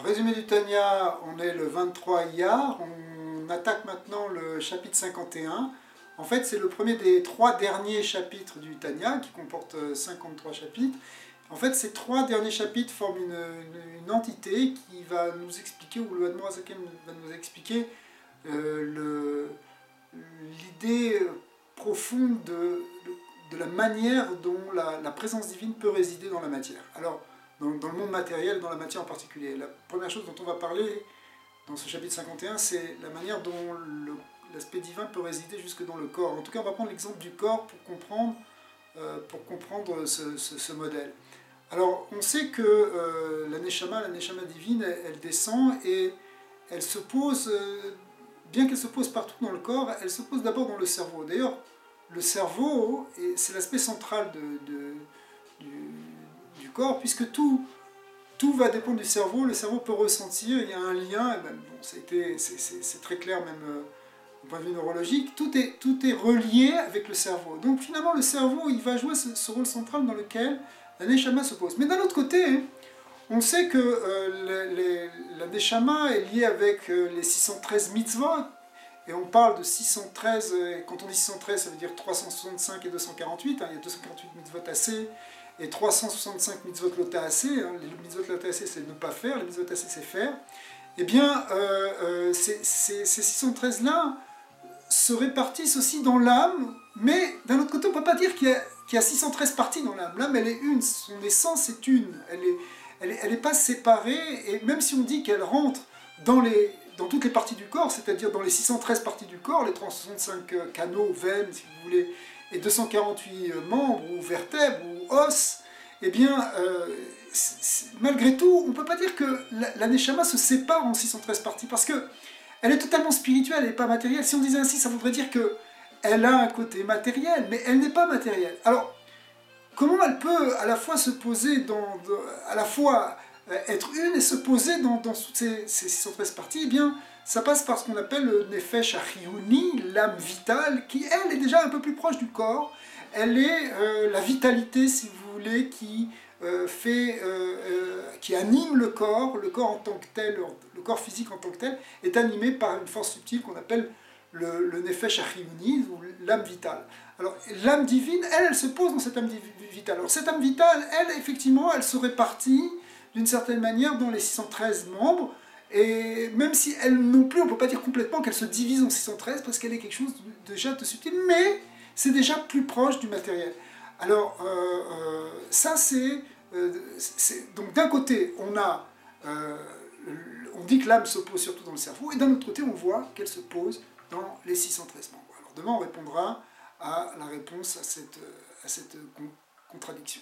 Résumé du Tanya, on est le 23 Iyar, on attaque maintenant le chapitre 51. En fait, c'est le premier des 3 derniers chapitres du Tanya, qui comporte 53 chapitres. En fait, ces 3 derniers chapitres forment une entité qui va nous expliquer, ou le Admorazaken va nous expliquer l'idée profonde de la manière dont la présence divine peut résider dans la matière. Alors, dans le monde matériel, dans la matière en particulier. La première chose dont on va parler dans ce chapitre 51, c'est la manière dont l'aspect divin peut résider jusque dans le corps. En tout cas, on va prendre l'exemple du corps pour comprendre ce modèle. Alors, on sait que la Neshama divine, elle descend et elle se pose, bien qu'elle se pose partout dans le corps, elle se pose d'abord dans le cerveau. D'ailleurs, le cerveau, c'est l'aspect central du corps, puisque tout va dépendre du cerveau. Le cerveau peut ressentir, il y a un lien, et même, bon, c'est très clair même au point de vue neurologique, tout est relié avec le cerveau. Donc finalement le cerveau, il va jouer ce rôle central dans lequel la Neshama se pose. Mais d'un autre côté, on sait que la Neshama est liée avec les 613 mitzvot, et on parle de 613, et quand on dit 613, ça veut dire 365 et 248, il y a 248 mitzvot assez, et 365 mitzvot lota assez, les mitzvot lota assez c'est ne pas faire, les mitzvot assez c'est faire. Eh bien, ces 613-là se répartissent aussi dans l'âme, mais d'un autre côté, on ne peut pas dire qu'il y a 613 parties dans l'âme. L'âme, elle est une, son essence est une, elle n'est pas séparée, et même si on dit qu'elle rentre dans toutes les parties du corps, c'est-à-dire dans les 613 parties du corps, les 365 canaux, veines, si vous voulez, et 248 membres, ou vertèbres, ou os, eh bien, malgré tout, on ne peut pas dire que la Neshama se sépare en 613 parties, parce qu'elle est totalement spirituelle, elle n'est pas matérielle. Si on disait ainsi, ça voudrait dire qu'elle a un côté matériel, mais elle n'est pas matérielle. Alors, comment elle peut à la fois se poser à la fois être une et se poser dans toutes ces 613 parties? Eh bien, ça passe par ce qu'on appelle le Nefesh Achiyuni, l'âme vitale, qui, elle, est déjà un peu plus proche du corps. Elle est la vitalité, si vous voulez, qui anime le corps en tant que tel, le corps physique en tant que tel, est animé par une force subtile qu'on appelle le Nefesh Achiyuni, ou l'âme vitale. Alors, l'âme divine, elle se pose dans cette âme vitale. Alors, cette âme vitale, elle, effectivement, elle se répartit d'une certaine manière dans les 613 membres, et même si elle non plus, on ne peut pas dire complètement qu'elle se divise en 613, parce qu'elle est quelque chose déjà de subtil, mais c'est déjà plus proche du matériel. Alors, ça c'est... donc d'un côté, on dit que l'âme se pose surtout dans le cerveau, et d'un autre côté, on voit qu'elle se pose dans les 613 membres. Alors demain, on répondra à la réponse à cette contradiction.